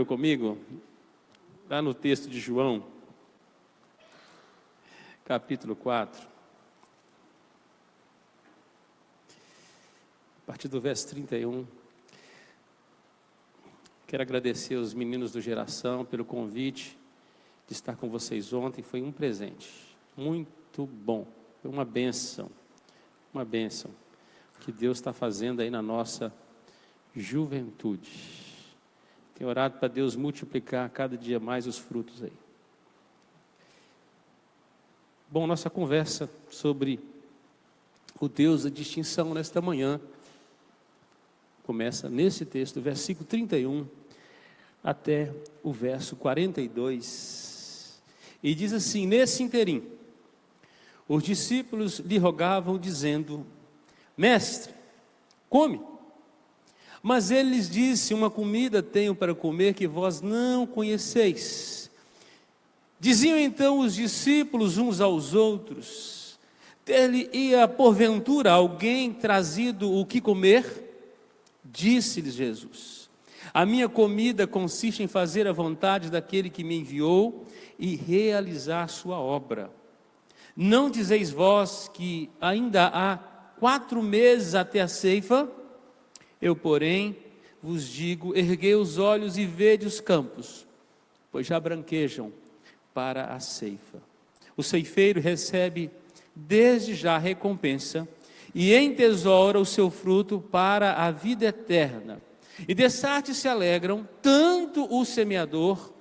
Comigo, lá no texto de João, capítulo 4, a partir do verso 31. Quero agradecer aos meninos do Geração pelo convite de estar com vocês ontem. Foi um presente muito bom, foi uma bênção que Deus está fazendo aí na nossa juventude. Tenho orado para Deus multiplicar cada dia mais os frutos aí. Bom, nossa conversa sobre o Deus da distinção nesta manhã começa nesse texto, versículo 31 até o verso 42. E diz assim: nesse interim, os discípulos lhe rogavam, dizendo: Mestre, come. Mas ele lhes disse: uma comida tenho para comer que vós não conheceis. Diziam então os discípulos uns aos outros: ter-lhe-ia porventura alguém trazido o que comer? Disse-lhes Jesus: a minha comida consiste em fazer a vontade daquele que me enviou e realizar sua obra. Não dizeis vós que ainda há 4 meses até a ceifa? Eu, porém, vos digo: erguei os olhos e vede os campos, pois já branquejam para a ceifa. O ceifeiro recebe desde já a recompensa e entesoura o seu fruto para a vida eterna. E dessarte se alegram tanto o semeador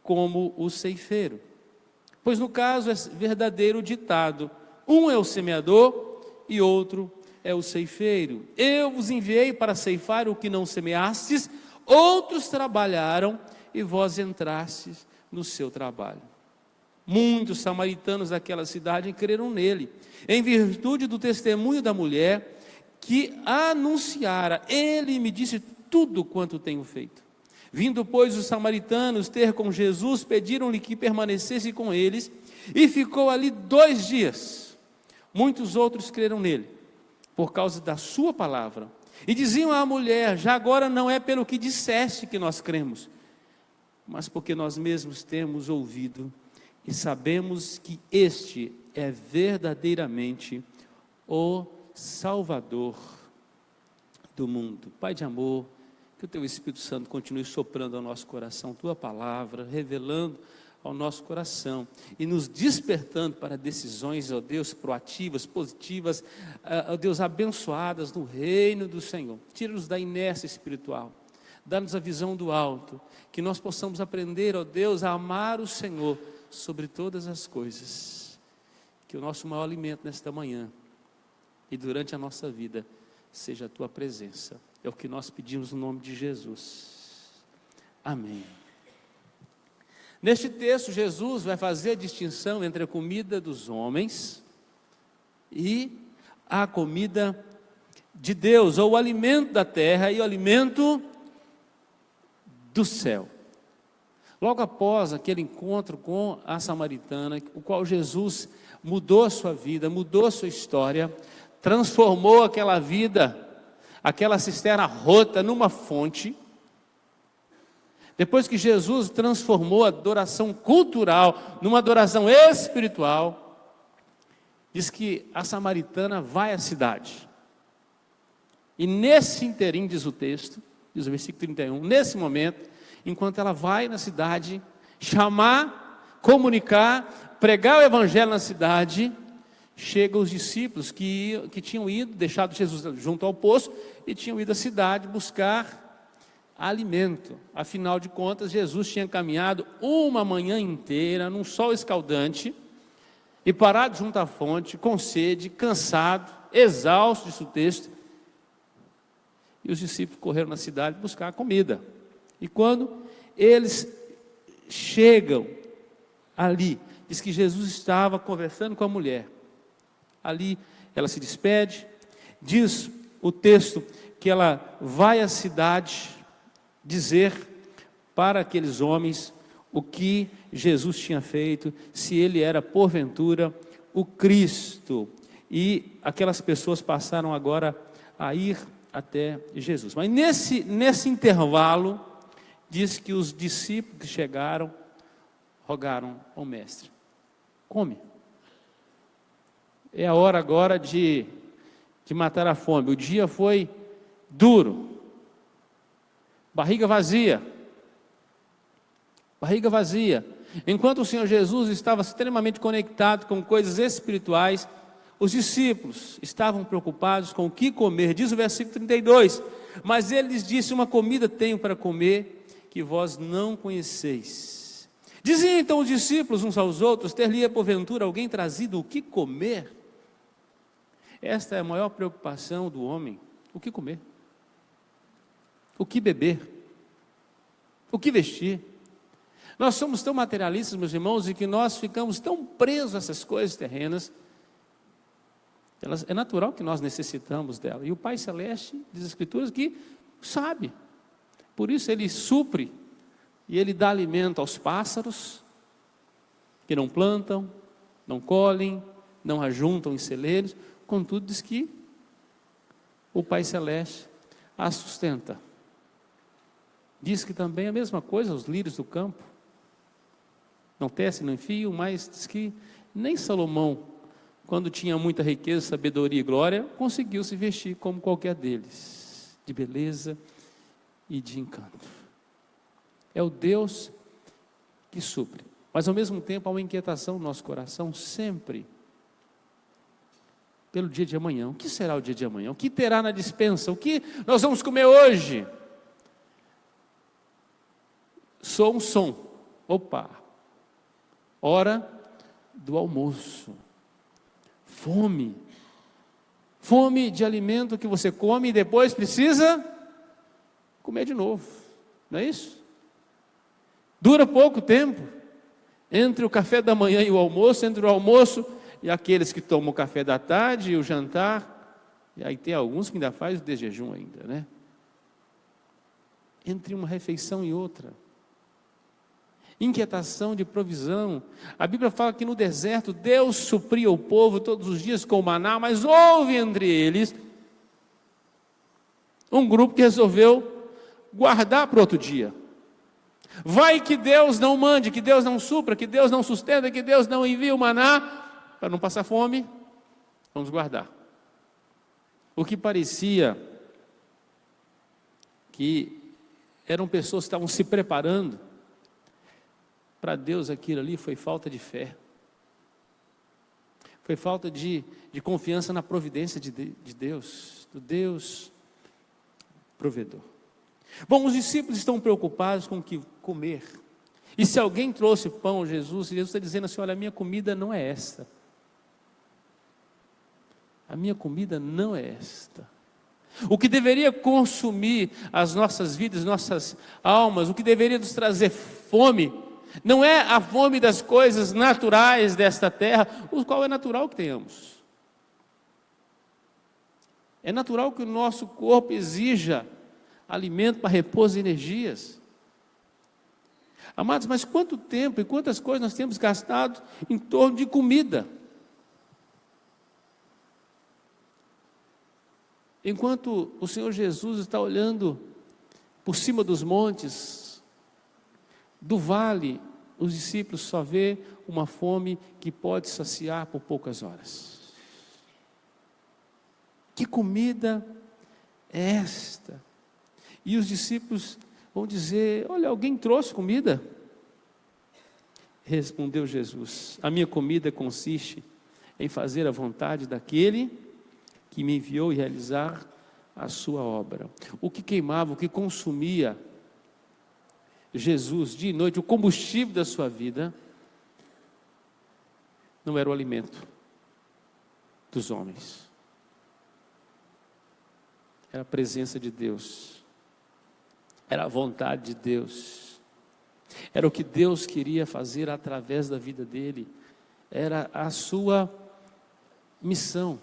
como o ceifeiro. Pois no caso é verdadeiro o ditado: um é o semeador e outro é o ceifeiro. Eu vos enviei para ceifar o que não semeastes, outros trabalharam e vós entrastes no seu trabalho. Muitos samaritanos daquela cidade creram nele, em virtude do testemunho da mulher que anunciara: ele me disse tudo quanto tenho feito. Vindo, pois, os samaritanos ter com Jesus, pediram-lhe que permanecesse com eles, e ficou ali 2 dias. Muitos outros creram nele por causa da sua palavra, e diziam à mulher: já agora não é pelo que disseste que nós cremos, mas porque nós mesmos temos ouvido e sabemos que este é verdadeiramente o Salvador do mundo. Pai de amor, que o Teu Espírito Santo continue soprando ao nosso coração Tua palavra, revelando ao nosso coração e nos despertando para decisões, ó Deus, proativas, positivas, ó Deus, abençoadas no reino do Senhor. Tira-nos da inércia espiritual, dá-nos a visão do alto, que nós possamos aprender, ó Deus, a amar o Senhor sobre todas as coisas. Que o nosso maior alimento nesta manhã e durante a nossa vida seja a Tua presença. É o que nós pedimos no nome de Jesus. Amém. Neste texto, Jesus vai fazer a distinção entre a comida dos homens e a comida de Deus, ou o alimento da terra e o alimento do céu. Logo após aquele encontro com a samaritana, o qual Jesus mudou a sua vida, mudou a sua história, transformou aquela vida, aquela cisterna rota numa fonte. Depois que Jesus transformou a adoração cultural numa adoração espiritual, diz que a samaritana vai à cidade. E nesse interim, diz o texto, diz o versículo 31, nesse momento, enquanto ela vai na cidade, chamar, comunicar, pregar o evangelho na cidade, chegam os discípulos que tinham ido, deixado Jesus junto ao poço, e tinham ido à cidade buscar alimento. Afinal de contas, Jesus tinha caminhado uma manhã inteira, num sol escaldante, e parado junto à fonte, com sede, cansado, exausto, diz o texto, e os discípulos correram na cidade buscar comida. E quando eles chegam ali, diz que Jesus estava conversando com a mulher. Ali ela se despede, diz o texto que ela vai à cidade dizer para aqueles homens o que Jesus tinha feito, se ele era porventura o Cristo. E aquelas pessoas passaram agora a ir até Jesus. Mas nesse intervalo diz que os discípulos que chegaram, rogaram ao mestre: come. É a hora agora de matar a fome. O dia foi duro. Barriga vazia. Barriga vazia. Enquanto o Senhor Jesus estava extremamente conectado com coisas espirituais, os discípulos estavam preocupados com o que comer. Diz o versículo 32: mas ele lhes disse: uma comida tenho para comer, que vós não conheceis. Diziam então os discípulos uns aos outros: ter-lhe porventura alguém trazido o que comer? Esta é a maior preocupação do homem: o que comer, o que beber, o que vestir. Nós somos tão materialistas, meus irmãos, e que nós ficamos tão presos a essas coisas terrenas. É natural que nós necessitamos dela. E o Pai Celeste, diz as Escrituras, que sabe. Por isso Ele supre e Ele dá alimento aos pássaros, que não plantam, não colhem, não ajuntam em celeiros. Contudo, diz que o Pai Celeste a sustenta. Diz que também a mesma coisa aos lírios do campo. Não tecem, não enfiam, mas diz que nem Salomão, quando tinha muita riqueza, sabedoria e glória, conseguiu se vestir como qualquer deles, de beleza e de encanto. É o Deus que supre. Mas ao mesmo tempo há uma inquietação no nosso coração sempre pelo dia de amanhã. O que será o dia de amanhã? O que terá na despensa? O que nós vamos comer hoje? Sou um som. Opa! Hora do almoço. Fome. Fome de alimento que você come e depois precisa comer de novo. Não é isso? Dura pouco tempo. Entre o café da manhã e o almoço, entre o almoço e aqueles que tomam o café da tarde e o jantar. E aí tem alguns que ainda fazem o desjejum ainda, né? Entre uma refeição e outra. Inquietação de provisão. A Bíblia fala que no deserto Deus supria o povo todos os dias com maná, mas houve entre eles um grupo que resolveu guardar para outro dia. Vai que Deus não mande, que Deus não supra, que Deus não sustenta, que Deus não envie o maná, para não passar fome, vamos guardar. O que parecia que eram pessoas que estavam se preparando, para Deus aquilo ali foi falta de fé. Foi falta de confiança na providência de Deus, do Deus provedor. Bom, os discípulos estão preocupados com o que comer. E se alguém trouxe pão a Jesus está dizendo assim: olha, a minha comida não é esta. A minha comida não é esta. O que deveria consumir as nossas vidas, nossas almas, o que deveria nos trazer fome, não é a fome das coisas naturais desta terra, o qual é natural que tenhamos. É natural que o nosso corpo exija alimento para repouso e energias. Amados, mas quanto tempo e quantas coisas nós temos gastado em torno de comida? Enquanto o Senhor Jesus está olhando por cima dos montes, do vale, os discípulos só vê uma fome que pode saciar por poucas horas. Que comida é esta? E os discípulos vão dizer: olha, alguém trouxe comida? Respondeu Jesus: a minha comida consiste em fazer a vontade daquele que me enviou e realizar a sua obra. O que queimava, o que consumia Jesus dia e noite, o combustível da sua vida, não era o alimento dos homens, era a presença de Deus, era a vontade de Deus, era o que Deus queria fazer através da vida dele, era a sua missão.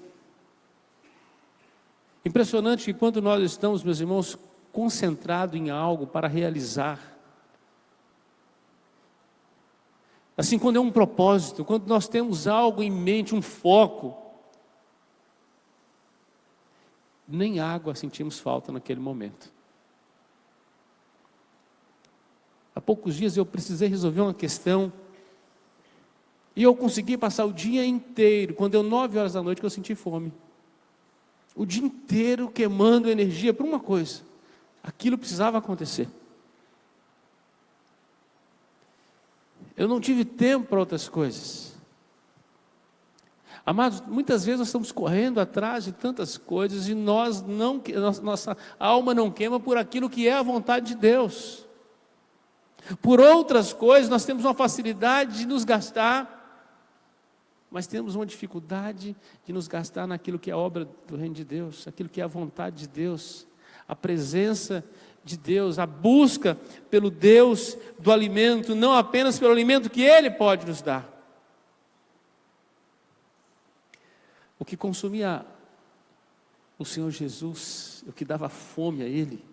Impressionante que quando nós estamos, meus irmãos, concentrados em algo para realizar, assim, quando é um propósito, quando nós temos algo em mente, um foco, nem água sentimos falta naquele momento. poucos dias eu precisei resolver uma questão, e eu consegui passar o dia inteiro, quando deu 9 horas da noite, que eu senti fome. O dia inteiro queimando energia para uma coisa. Aquilo precisava acontecer. Eu não tive tempo para outras coisas. Amados, muitas vezes nós estamos correndo atrás de tantas coisas e nossa alma não queima por aquilo que é a vontade de Deus. Por outras coisas nós temos uma facilidade de nos gastar, mas temos uma dificuldade de nos gastar naquilo que é a obra do reino de Deus, aquilo que é a vontade de Deus, a presença de Deus, a busca pelo Deus do alimento, não apenas pelo alimento que Ele pode nos dar. O que consumia o Senhor Jesus, o que dava fome a Ele,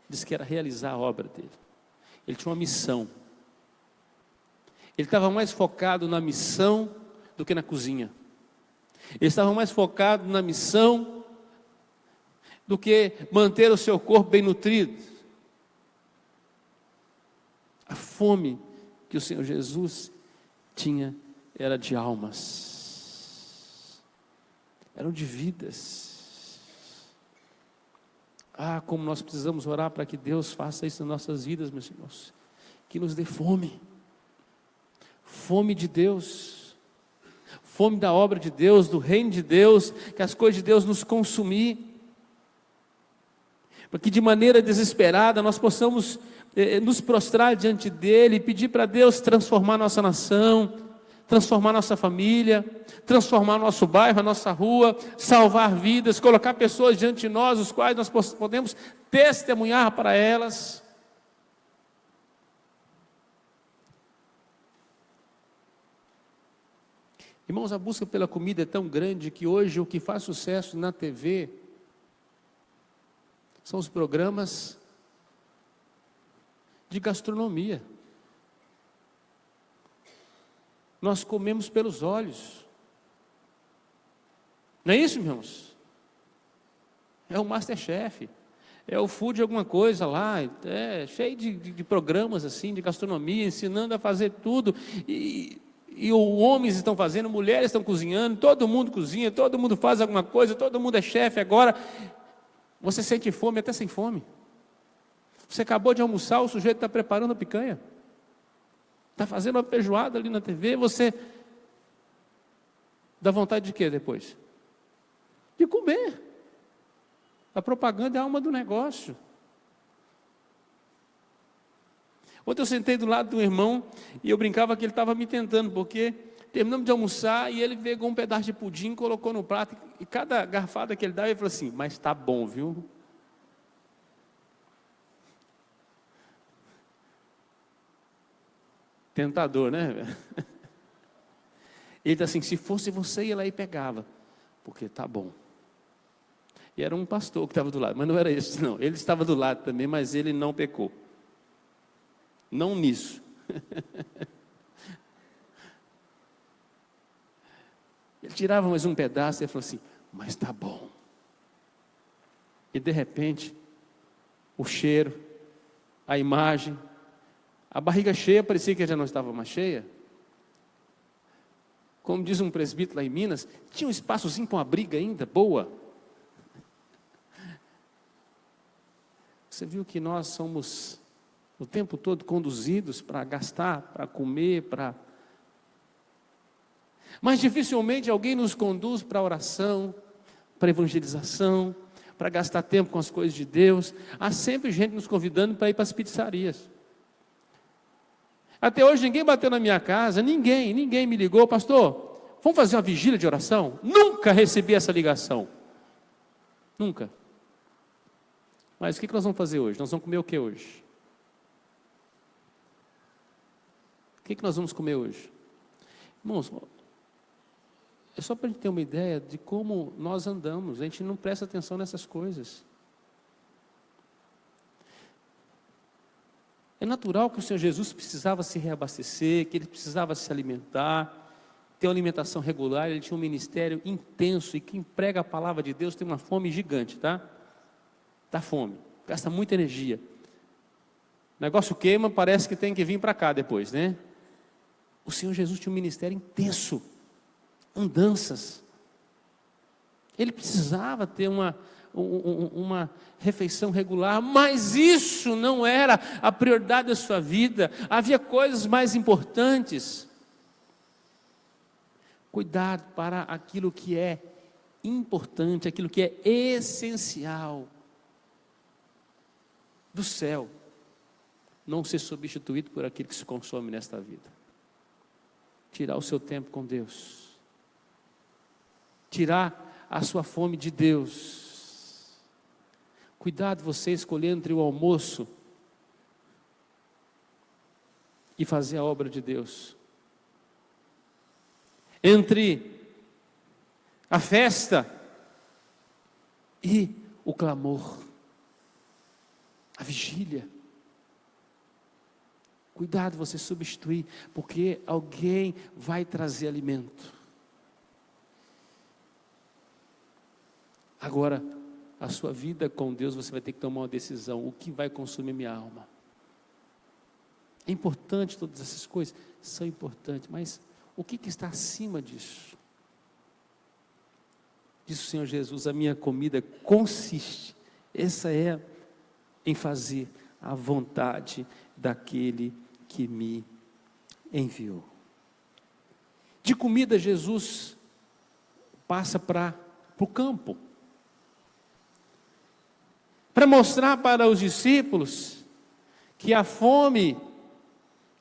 diz que era realizar a obra dele. Ele tinha uma missão. Ele estava mais focado na missão do que na cozinha. Ele estava mais focado na missão do que manter o seu corpo bem nutrido. A fome que o Senhor Jesus tinha era de almas. Eram de vidas. Ah, como nós precisamos orar para que Deus faça isso nas nossas vidas, meus irmãos. Que nos dê fome. Fome de Deus. Fome da obra de Deus, do reino de Deus, que as coisas de Deus nos consumir. Para que de maneira desesperada nós possamos nos prostrar diante dEle e pedir para Deus transformar nossa nação, transformar nossa família, transformar nosso bairro, a nossa rua, salvar vidas, colocar pessoas diante de nós, os quais nós podemos testemunhar para elas. Irmãos, a busca pela comida é tão grande que hoje o que faz sucesso na TV são os programas de gastronomia. Nós comemos pelos olhos. Não é isso, irmãos? É o Masterchef, é o Food alguma coisa lá, é cheio de programas assim, de gastronomia, ensinando a fazer tudo, e homens estão fazendo, mulheres estão cozinhando, todo mundo cozinha, todo mundo faz alguma coisa, todo mundo é chefe agora. Você sente fome até sem fome. Você acabou de almoçar, o sujeito está preparando a picanha. Está fazendo uma feijoada ali na TV, você dá vontade de quê depois? De comer. A propaganda é a alma do negócio. Ontem eu sentei do lado do irmão e eu brincava que ele estava me tentando, porque terminamos de almoçar e ele pegou um pedaço de pudim, colocou no prato, e cada garfada que ele dava, ele falou assim: mas está bom, viu? Tentador, né? Ele disse assim: se fosse você, ia lá e pegava, porque está bom. E era um pastor que estava do lado, mas não era esse não, ele estava do lado também, mas ele não pecou, não nisso. Ele tirava mais um pedaço e falou assim: mas está bom. E de repente, o cheiro, a imagem, a barriga cheia, parecia que já não estava mais cheia. Como diz um presbítero lá em Minas, tinha um espaçozinho para uma briga ainda, boa. Você viu que nós somos o tempo todo conduzidos para gastar, para comer, para... Mas dificilmente alguém nos conduz para a oração, para a evangelização, para gastar tempo com as coisas de Deus. Há sempre gente nos convidando para ir para as pizzarias. Até hoje ninguém bateu na minha casa, ninguém me ligou: pastor, vamos fazer uma vigília de oração? Nunca recebi essa ligação. Nunca. Mas o que nós vamos fazer hoje? Nós vamos comer o que hoje? O que nós vamos comer hoje? Irmãos, é só para a gente ter uma ideia de como nós andamos. A gente não presta atenção nessas coisas. É natural que o Senhor Jesus precisava se reabastecer, que Ele precisava se alimentar, ter uma alimentação regular. Ele tinha um ministério intenso, e quem prega a palavra de Deus tem uma fome gigante, tá? Dá fome, gasta muita energia. negócio queima, parece que tem que vir para cá depois, né? O Senhor Jesus tinha um ministério intenso, andanças. Ele precisava ter uma refeição regular, mas isso não era a prioridade da sua vida. Havia coisas mais importantes. Cuidado para aquilo que é importante, aquilo que é essencial do céu, não ser substituído por aquilo que se consome nesta vida. Tirar o seu tempo com Deus, tirar a sua fome de Deus. Cuidado você escolher entre o almoço e fazer a obra de Deus, entre a festa e o clamor, a vigília. Cuidado você substituir, porque alguém vai trazer alimento. Agora, a sua vida com Deus, você vai ter que tomar uma decisão. O que vai consumir minha alma? É importante todas essas coisas? São importantes, mas o que está acima disso? Diz o Senhor Jesus, a minha comida consiste, essa é, em fazer a vontade daquele que me enviou. De comida, Jesus passa para o campo, para mostrar para os discípulos que a fome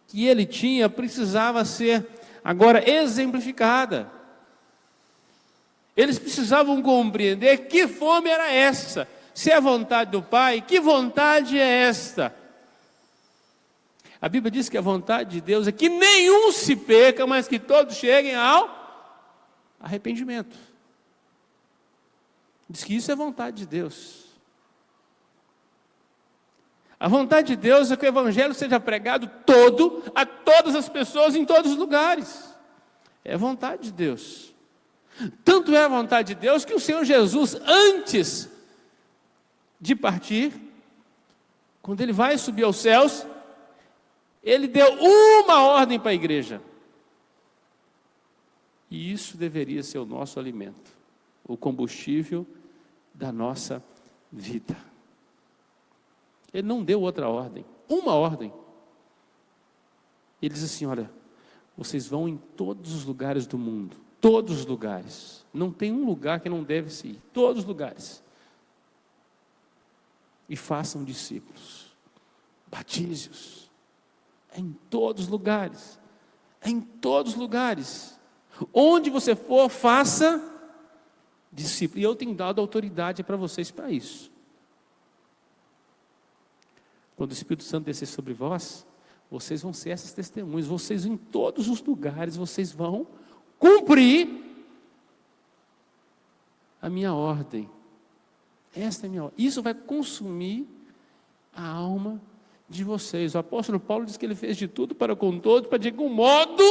que ele tinha precisava ser agora exemplificada. Eles precisavam compreender que fome era essa. Se é a vontade do Pai, que vontade é esta? A Bíblia diz que a vontade de Deus é que nenhum se perca, mas que todos cheguem ao arrependimento. Diz que isso é vontade de Deus. A vontade de Deus é que o Evangelho seja pregado todo, a todas as pessoas, em todos os lugares. É a vontade de Deus. Tanto é a vontade de Deus que o Senhor Jesus, antes de partir, quando ele vai subir aos céus, ele deu uma ordem para a igreja. E isso deveria ser o nosso alimento, o combustível da nossa vida. Ele não deu outra ordem, uma ordem. Ele diz assim, olha, vocês vão em todos os lugares do mundo, todos os lugares. Não tem um lugar que não deve se ir, todos os lugares. E façam discípulos, batize-os, em todos os lugares, em todos os lugares. Onde você for, faça discípulo. E eu tenho dado autoridade para vocês para isso. Quando o Espírito Santo descer sobre vós, vocês vão ser essas testemunhas. Vocês em todos os lugares, vocês vão cumprir a minha ordem. Esta é a minha ordem. Isso vai consumir a alma de vocês. O apóstolo Paulo diz que ele fez de tudo para com todos, para de algum modo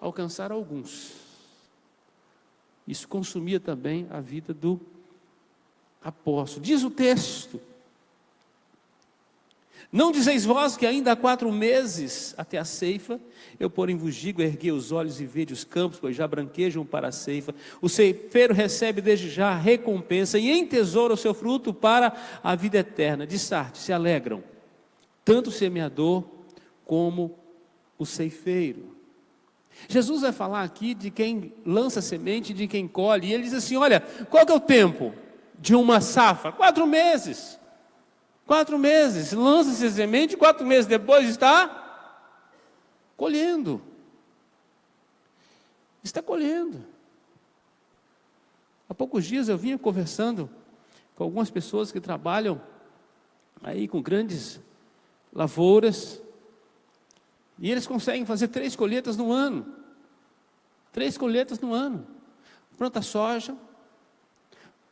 alcançar alguns. Isso consumia também a vida do apóstolo. Diz o texto: não dizeis vós que ainda há 4 meses até a ceifa? Eu, porém, vos digo, erguei os olhos e vede os campos, pois já branquejam para a ceifa. O ceifeiro recebe desde já a recompensa e entesoura o seu fruto para a vida eterna. De Sarte se alegram tanto o semeador como o ceifeiro. Jesus vai falar aqui de quem lança semente, de quem colhe. E ele diz assim, olha, qual que é o tempo de uma safra? 4 meses. 4 meses, lança-se a semente, 4 meses depois está colhendo. Está colhendo. Há poucos dias eu vinha conversando com algumas pessoas que trabalham aí com grandes lavouras, e eles conseguem fazer 3 colheitas no ano. 3 colheitas no ano. Planta soja,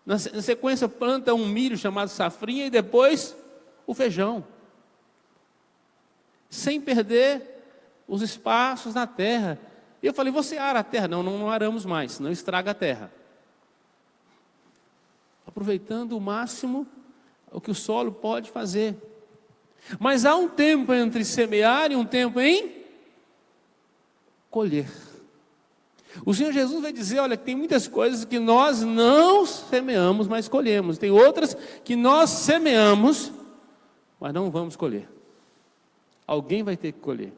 na sequência planta um milho chamado safrinha e depois o feijão, sem perder os espaços na terra. E eu falei, você ara a terra? Não aramos mais, senão estraga a terra. Aproveitando o máximo o que o solo pode fazer. Mas há um tempo entre semear e um tempo em colher. O Senhor Jesus vai dizer, olha, que tem muitas coisas que nós não semeamos, mas colhemos. Tem outras que nós semeamos, mas não vamos colher. Alguém vai ter que colher.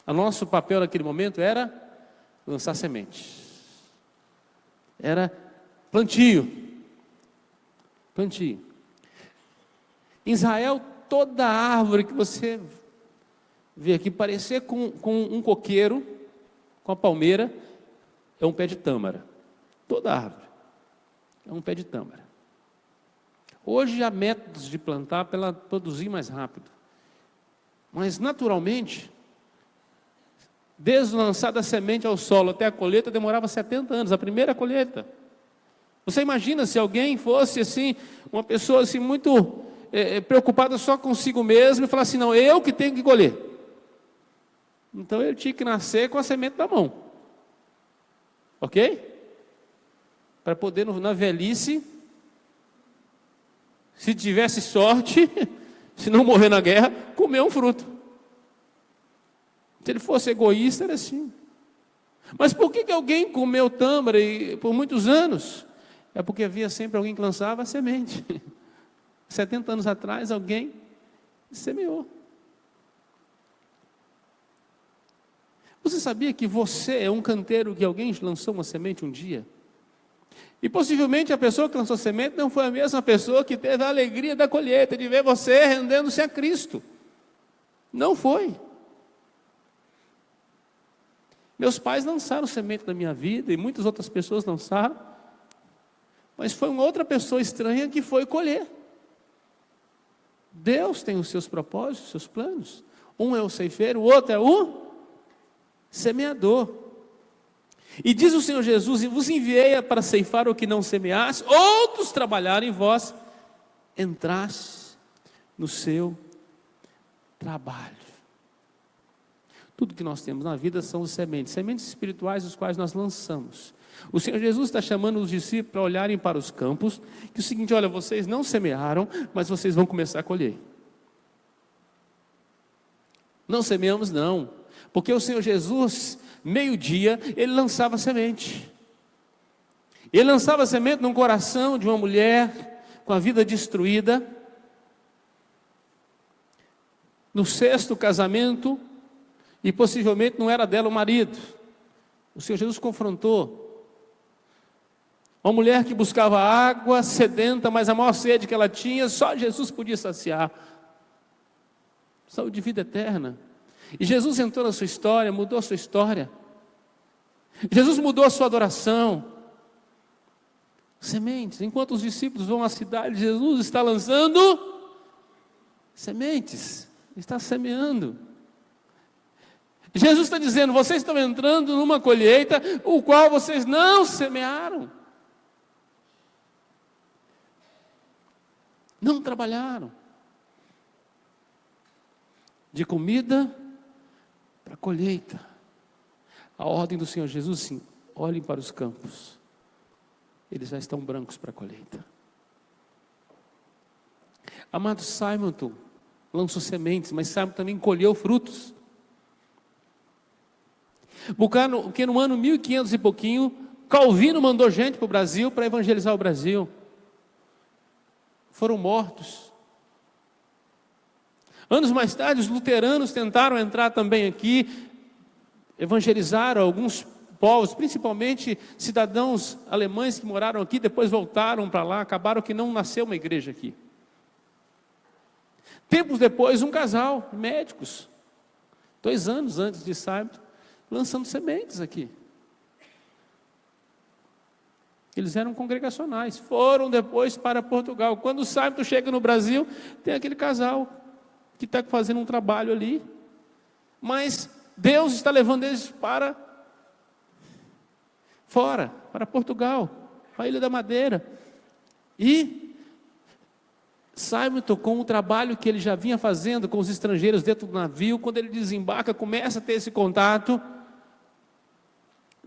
O nosso papel naquele momento era lançar semente. Era plantio. Plantio. Em Israel, toda árvore que você vê aqui parecer com um coqueiro, com a palmeira, é um pé de tâmara. Toda árvore é um pé de tâmara. Hoje há métodos de plantar para ela produzir mais rápido. Mas naturalmente, desde o lançar da semente ao solo até a colheita, demorava 70 anos, a primeira colheita. Você imagina se alguém fosse assim, uma pessoa assim muito preocupada só consigo mesmo e falasse assim, não, eu que tenho que colher. Então ele tinha que nascer com a semente na mão. Ok? Para poder na velhice, se tivesse sorte, se não morrer na guerra, comer um fruto. Se ele fosse egoísta, era assim. Mas por que alguém comeu tâmara por muitos anos? É porque havia sempre alguém que lançava a semente. 70 anos atrás, alguém semeou. Você sabia que você é um canteiro que alguém lançou uma semente um dia? E possivelmente a pessoa que lançou a semente não foi a mesma pessoa que teve a alegria da colheita, de ver você rendendo-se a Cristo. Não foi. Meus pais lançaram semente na minha vida, e muitas outras pessoas lançaram, mas foi uma outra pessoa estranha que foi colher. Deus tem os seus propósitos, os seus planos. Um é o ceifeiro, o outro é o semeador. E diz o Senhor Jesus, e vos enviei para ceifar o que não semeaste, outros trabalharem e vós entraste no seu trabalho. Tudo que nós temos na vida são sementes espirituais, os quais nós lançamos. O Senhor Jesus está chamando os discípulos para olharem para os campos, que é o seguinte, olha, vocês não semearam, mas vocês vão começar a colher. Não semeamos não, porque o Senhor Jesus, meio-dia, ele lançava semente. Ele lançava semente num coração de uma mulher com a vida destruída. No 6º casamento, e possivelmente não era dela o marido. O Senhor Jesus confrontou uma mulher que buscava água, sedenta, mas a maior sede que ela tinha, só Jesus podia saciar. Saúde de vida eterna. E Jesus entrou na sua história, mudou a sua história. Jesus mudou a sua adoração. Sementes. Enquanto os discípulos vão à cidade, Jesus está lançando sementes. Está semeando. Jesus está dizendo, vocês estão entrando numa colheita, o qual vocês não semearam. Não trabalharam. De comida para colheita. A ordem do Senhor Jesus, sim, olhem para os campos. Eles já estão brancos para a colheita. Amado, Simon lançou sementes, mas Simon também colheu frutos. Porque no ano 1500 e pouquinho, Calvino mandou gente para o Brasil para evangelizar o Brasil. Foram mortos. Anos mais tarde, os luteranos tentaram entrar também aqui, evangelizaram alguns povos, principalmente cidadãos alemães que moraram aqui, depois voltaram para lá, acabaram que não nasceu uma igreja aqui. Tempos depois, um casal, médicos, 2 anos antes de Simon, lançando sementes aqui. Eles eram congregacionais, foram depois para Portugal. Quando o Simon chega no Brasil, tem aquele casal que está fazendo um trabalho ali, mas Deus está levando eles para fora, para Portugal, para a Ilha da Madeira. E Simon, com o trabalho que ele já vinha fazendo com os estrangeiros dentro do navio, quando ele desembarca, começa a ter esse contato,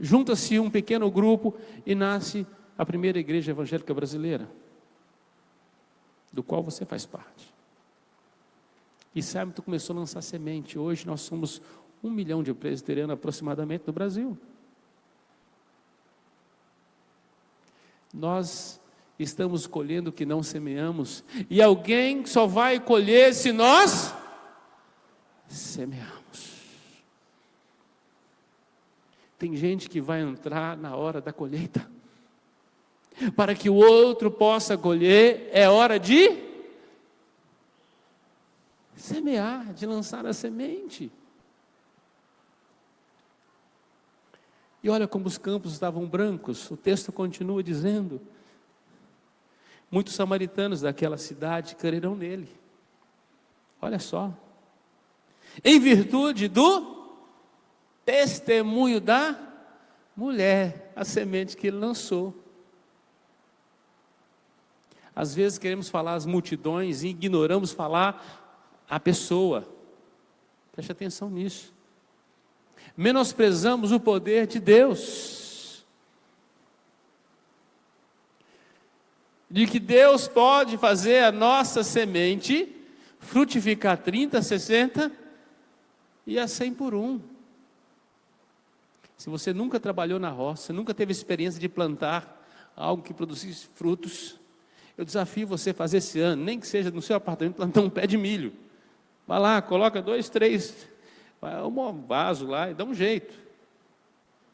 junta-se um pequeno grupo e nasce a primeira igreja evangélica brasileira, do qual você faz parte. E Simon começou a lançar semente. Hoje nós somos 1 milhão de presbiterianos aproximadamente no Brasil. Nós estamos colhendo o que não semeamos. E alguém só vai colher se nós semearmos. Tem gente que vai entrar na hora da colheita. Para que o outro possa colher, é hora de semear, de lançar a semente. E olha como os campos estavam brancos. O texto continua dizendo: muitos samaritanos daquela cidade creram nele. Olha só. Em virtude do testemunho da mulher, a semente que ele lançou. Às vezes queremos falar as multidões e ignoramos falar a pessoa. Preste atenção nisso. Menosprezamos o poder de Deus. De que Deus pode fazer a nossa semente frutificar 30, 60 e a 100 por 1. Se você nunca trabalhou na roça, nunca teve experiência de plantar algo que produzisse frutos, eu desafio você a fazer esse ano, nem que seja no seu apartamento, plantar um pé de milho. Vai lá, coloca 2, 3, um vaso lá e dá um jeito.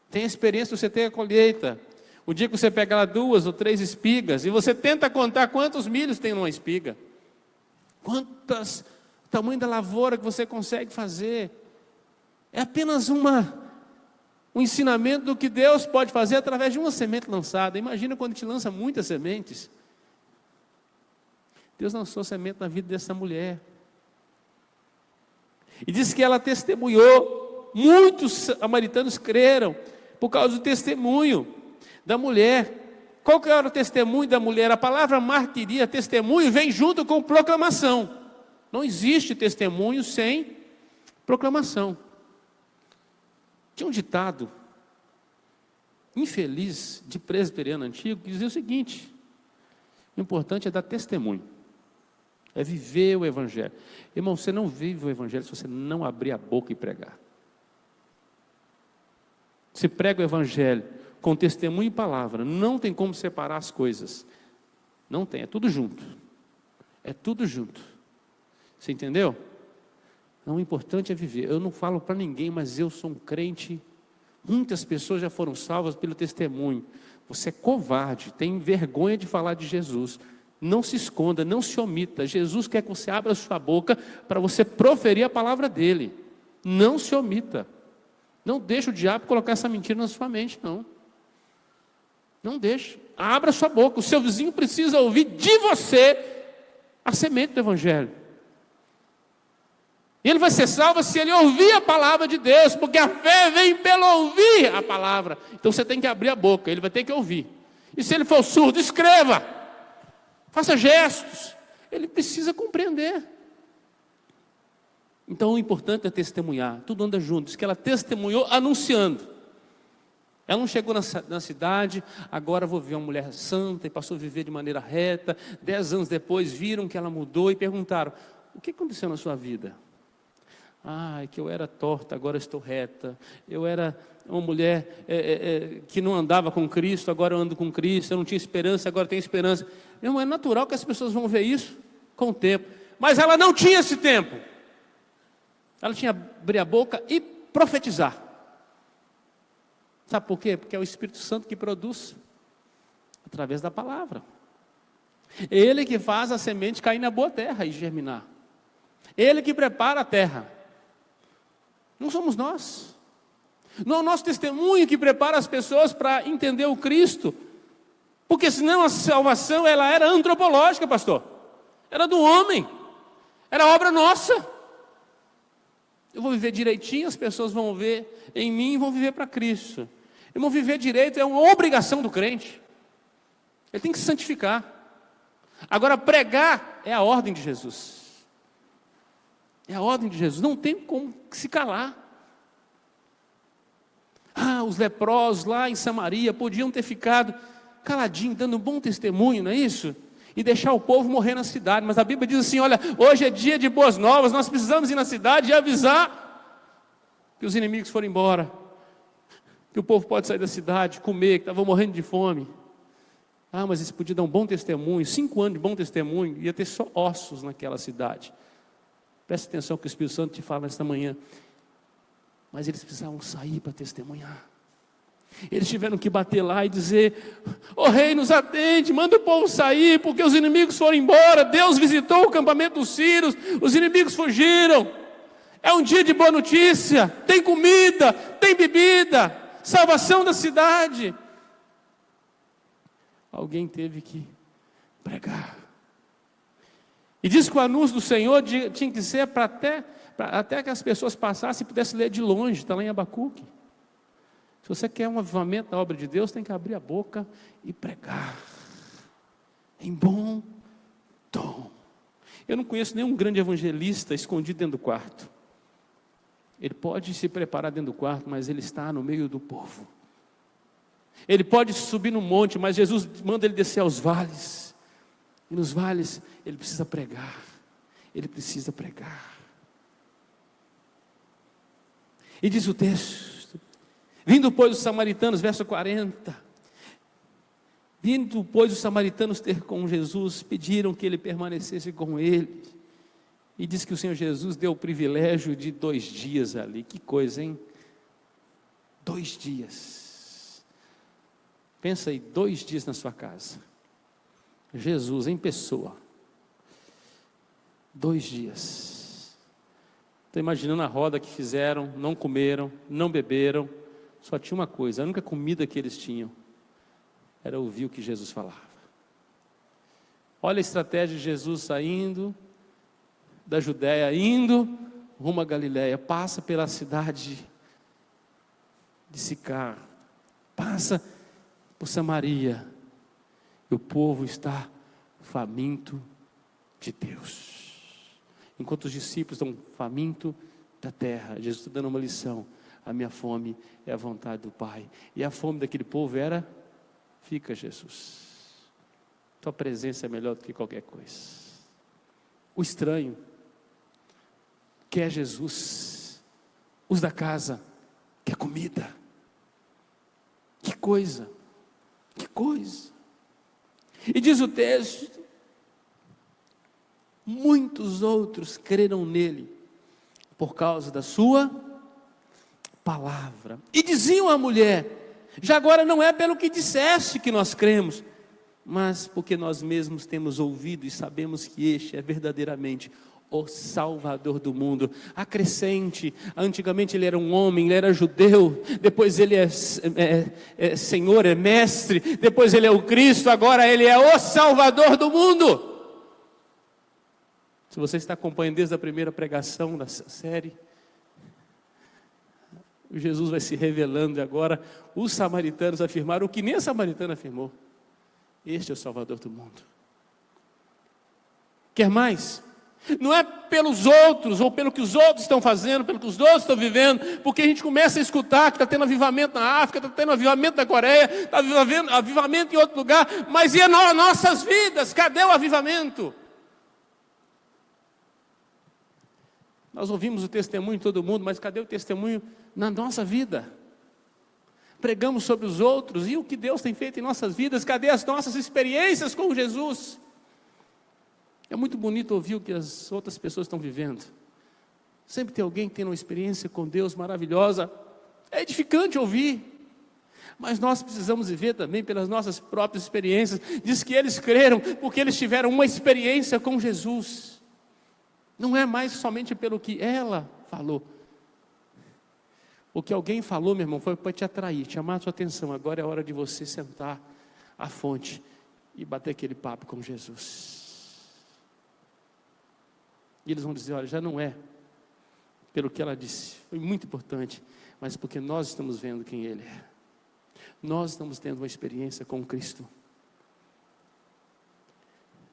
Tem a experiência de você ter a colheita. O dia que você pega lá 2 ou 3 espigas, e você tenta contar quantos milhos tem numa espiga. O tamanho da lavoura que você consegue fazer. É apenas um ensinamento do que Deus pode fazer através de uma semente lançada. Imagina quando te lança muitas sementes. Deus lançou semente na vida dessa mulher. E diz que ela testemunhou. Muitos samaritanos creram por causa do testemunho da mulher. Qual que era o testemunho da mulher? A palavra martiria, testemunho, vem junto com proclamação. Não existe testemunho sem proclamação. Tinha um ditado infeliz de presbiteriano antigo que dizia o seguinte: o importante é dar testemunho. É viver o Evangelho. Irmão, você não vive o Evangelho se você não abrir a boca e pregar. Se prega o Evangelho com testemunho e palavra, não tem como separar as coisas. Não tem, é tudo junto. É tudo junto. Você entendeu? Não, o importante é viver. Eu não falo para ninguém, mas eu sou um crente. Muitas pessoas já foram salvas pelo testemunho. Você é covarde, tem vergonha de falar de Jesus. Não se esconda, não se omita. Jesus quer que você abra a sua boca para você proferir a palavra dele. Não se omita. Não deixe o diabo colocar essa mentira na sua mente, não. Não deixe. Abra a sua boca. O seu vizinho precisa ouvir de você a semente do Evangelho. E ele vai ser salvo se ele ouvir a palavra de Deus, porque a fé vem pelo ouvir a palavra. Então você tem que abrir a boca, ele vai ter que ouvir. E se ele for surdo, escreva. Faça gestos. Ele precisa compreender. Então o importante é testemunhar. Tudo anda junto. Diz que ela testemunhou anunciando. Ela não chegou na cidade, agora vou ver uma mulher santa, e passou a viver de maneira reta. 10 anos depois viram que ela mudou e perguntaram: o que aconteceu na sua vida? É que eu era torta, agora estou reta. Eu era uma mulher que não andava com Cristo, agora eu ando com Cristo. Eu não tinha esperança, agora tenho esperança. Meu irmão, é natural que as pessoas vão ver isso com o tempo. Mas ela não tinha esse tempo. Ela tinha que abrir a boca e profetizar. Sabe por quê? Porque é o Espírito Santo que produz através da palavra. Ele que faz a semente cair na boa terra e germinar. Ele que prepara a terra. Não somos nós. Não é o nosso testemunho que prepara as pessoas para entender o Cristo. Porque senão a salvação ela era antropológica, pastor. Era do homem. Era obra nossa. Eu vou viver direitinho, as pessoas vão ver em mim e vão viver para Cristo. Irmão, viver direito é uma obrigação do crente. Ele tem que se santificar. Agora, pregar é a ordem de Jesus. É a ordem de Jesus. Não tem como se calar. Os leprosos lá em Samaria podiam ter ficado caladinhos, dando um bom testemunho, não é isso? e deixar o povo morrer na cidade. Mas a Bíblia diz assim: olha, hoje é dia de boas novas, nós precisamos ir na cidade e avisar que os inimigos foram embora, que o povo pode sair da cidade, comer, que estavam morrendo de fome. Ah, mas isso podia dar um bom testemunho, 5 anos de bom testemunho, ia ter só ossos naquela cidade. Preste atenção que o Espírito Santo te fala nesta manhã. Mas eles precisavam sair para testemunhar. Eles tiveram que bater lá e dizer: "Ô rei, nos atende, manda o povo sair, porque os inimigos foram embora, Deus visitou o campamento dos sírios, os inimigos fugiram. É um dia de boa notícia, tem comida, tem bebida, salvação da cidade." Alguém teve que pregar. E diz que o anúncio do Senhor tinha que ser para até que as pessoas passassem e pudessem ler de longe. Está lá em Abacuque. Se você quer um avivamento na obra de Deus, tem que abrir a boca e pregar em bom tom. Eu não conheço nenhum grande evangelista escondido dentro do quarto. Ele pode se preparar dentro do quarto, mas ele está no meio do povo. Ele pode subir no monte, mas Jesus manda ele descer aos vales. E nos vales ele precisa pregar. Ele precisa pregar. E diz o texto: vindo pois os samaritanos, verso 40. Vindo pois os samaritanos ter com Jesus, pediram que ele permanecesse com ele. E diz que o Senhor Jesus deu o privilégio de 2 dias ali. Que coisa, hein? 2 dias. Pensa aí, 2 dias na sua casa. Jesus em pessoa. 2 dias. Estou imaginando a roda que fizeram, não comeram, não beberam. Só tinha uma coisa, a única comida que eles tinham era ouvir o que Jesus falava. Olha a estratégia de Jesus saindo da Judéia, indo rumo a Galiléia. Passa pela cidade de Sicar. Passa por Samaria, e o povo está faminto de Deus. Enquanto os discípulos estão famintos da terra, Jesus está dando uma lição: a minha fome é a vontade do Pai. E a fome daquele povo era: fica, Jesus, tua presença é melhor do que qualquer coisa. O estranho quer Jesus, os da casa quer comida. Que coisa! Que coisa! E diz o texto: muitos outros creram nele por causa da sua palavra. E diziam à mulher: já agora não é pelo que disseste que nós cremos, mas porque nós mesmos temos ouvido e sabemos que este é verdadeiramente o Salvador do mundo. Acrescente: antigamente ele era um homem, ele era judeu, depois ele é Senhor, é mestre, depois ele é o Cristo, agora ele é o Salvador do mundo. Se você está acompanhando desde a primeira pregação dessa série, Jesus vai se revelando, e agora os samaritanos afirmaram o que nem a samaritana afirmou: este é o Salvador do mundo. Quer mais? Não é pelos outros, ou pelo que os outros estão fazendo, pelo que os outros estão vivendo, porque a gente começa a escutar que está tendo avivamento na África, está tendo avivamento na Coreia, está tendo avivamento em outro lugar, mas e as nossas vidas? Cadê o avivamento? Nós ouvimos o testemunho de todo mundo, mas cadê o testemunho na nossa vida? Pregamos sobre os outros, e o que Deus tem feito em nossas vidas? Cadê as nossas experiências com Jesus? É muito bonito ouvir o que as outras pessoas estão vivendo. Sempre tem alguém que tem uma experiência com Deus maravilhosa. É edificante ouvir. Mas nós precisamos viver também pelas nossas próprias experiências. Diz que eles creram porque eles tiveram uma experiência com Jesus. Não é mais somente pelo que ela falou. O que alguém falou, meu irmão, foi para te atrair, chamar a sua atenção. Agora é hora de você sentar à fonte e bater aquele papo com Jesus. E eles vão dizer: olha, já não é pelo que ela disse, foi muito importante, mas porque nós estamos vendo quem Ele é. Nós estamos tendo uma experiência com Cristo.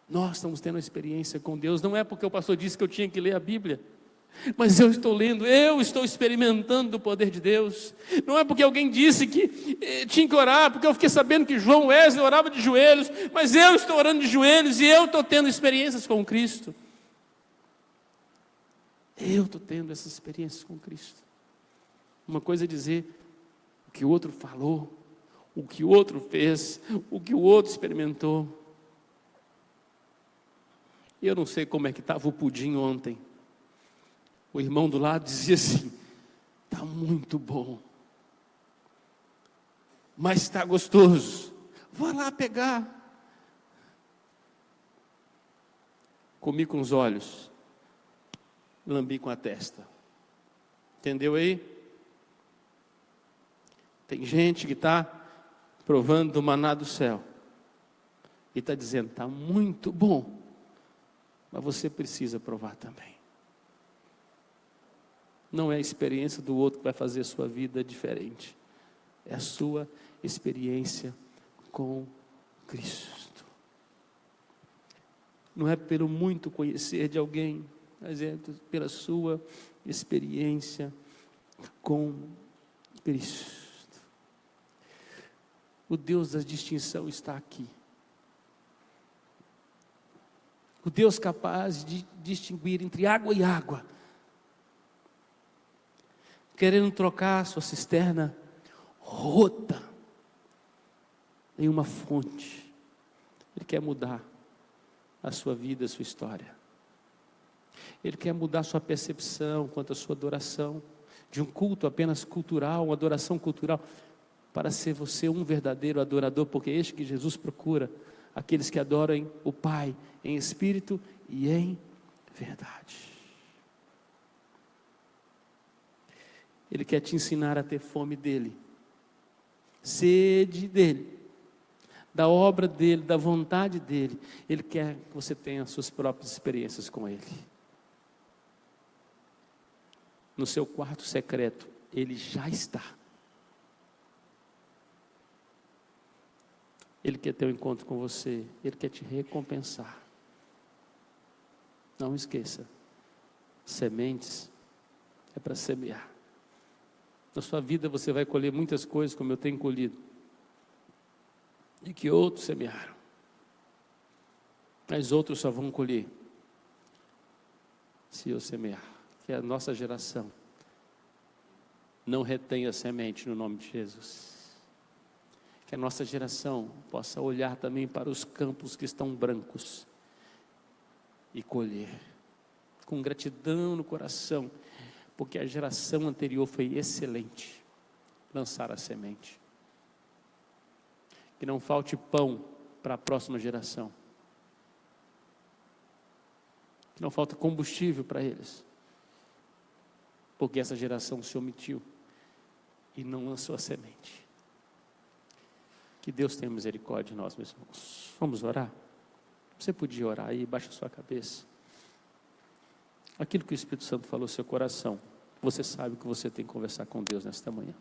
Nós estamos tendo uma experiência com Deus. Não é porque o pastor disse que eu tinha que ler a Bíblia. Mas eu estou lendo, eu estou experimentando o poder de Deus. Não é porque alguém disse que tinha que orar, porque eu fiquei sabendo que João Wesley orava de joelhos, mas eu estou orando de joelhos e eu estou tendo experiências com Cristo. Eu estou tendo essas experiências com Cristo. Uma coisa é dizer o que o outro falou, o que o outro fez, o que o outro experimentou. E eu não sei como é que estava o pudim ontem. O irmão do lado dizia assim: está muito bom, mas está gostoso, vá lá pegar. Comi com os olhos, lambi com a testa. Entendeu aí? Tem gente que está provando do maná do céu e está dizendo: está muito bom, mas você precisa provar também. Não é a experiência do outro que vai fazer a sua vida diferente. É a sua experiência com Cristo. Não é pelo muito conhecer de alguém, mas é pela sua experiência com Cristo. O Deus da distinção está aqui. O Deus capaz de distinguir entre água e água, querendo trocar sua cisterna rota em uma fonte. Ele quer mudar a sua vida, a sua história. Ele quer mudar a sua percepção quanto à sua adoração, de um culto apenas cultural, uma adoração cultural, para ser você um verdadeiro adorador, porque é este que Jesus procura, aqueles que adoram o Pai em espírito e em verdade. Ele quer te ensinar a ter fome dEle, sede dEle, da obra dEle, da vontade dEle. Ele quer que você tenha as suas próprias experiências com Ele. No seu quarto secreto, Ele já está. Ele quer ter um encontro com você, Ele quer te recompensar. Não esqueça, sementes é para semear. Na sua vida você vai colher muitas coisas, como eu tenho colhido, e que outros semearam, mas outros só vão colher se eu semear. Que a nossa geração não retenha a semente no nome de Jesus. Que a nossa geração possa olhar também para os campos que estão brancos e colher com gratidão no coração, porque a geração anterior foi excelente, lançar a semente. Que não falte pão para a próxima geração. Que não falte combustível para eles, porque essa geração se omitiu e não lançou a semente. Que Deus tenha misericórdia de nós, meus irmãos. Vamos orar? Você podia orar aí, baixa a sua cabeça. Aquilo que o Espírito Santo falou no seu coração, você sabe que você tem que conversar com Deus nesta manhã.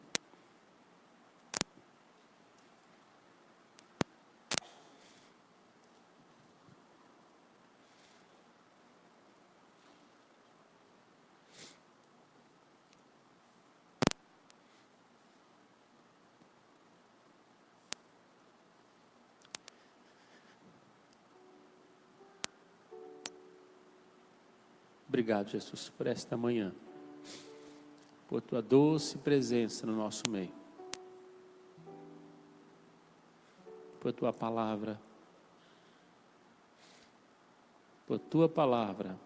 Obrigado, Jesus, por esta manhã, por tua doce presença no nosso meio, por tua palavra, por tua palavra,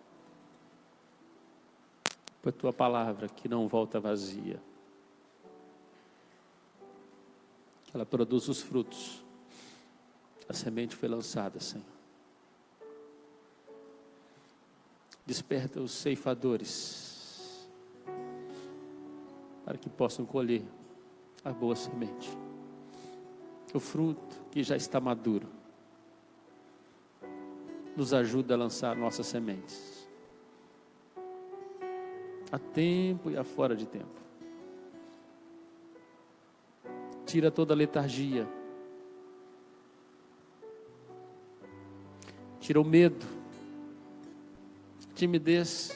por tua palavra que não volta vazia, que ela produz os frutos. A semente foi lançada, Senhor. Desperta os ceifadores, para que possam colher a boa semente, o fruto que já está maduro. Nos ajuda a lançar nossas sementes, a tempo e a fora de tempo. Tira toda a letargia, tira o medo, timidez,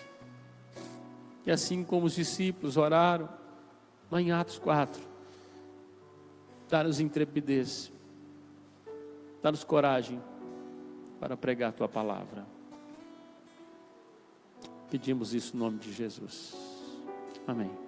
E assim como os discípulos oraram, lá em Atos 4, dá-nos intrepidez, dá-nos coragem para pregar a tua palavra. Pedimos isso no nome de Jesus. Amém.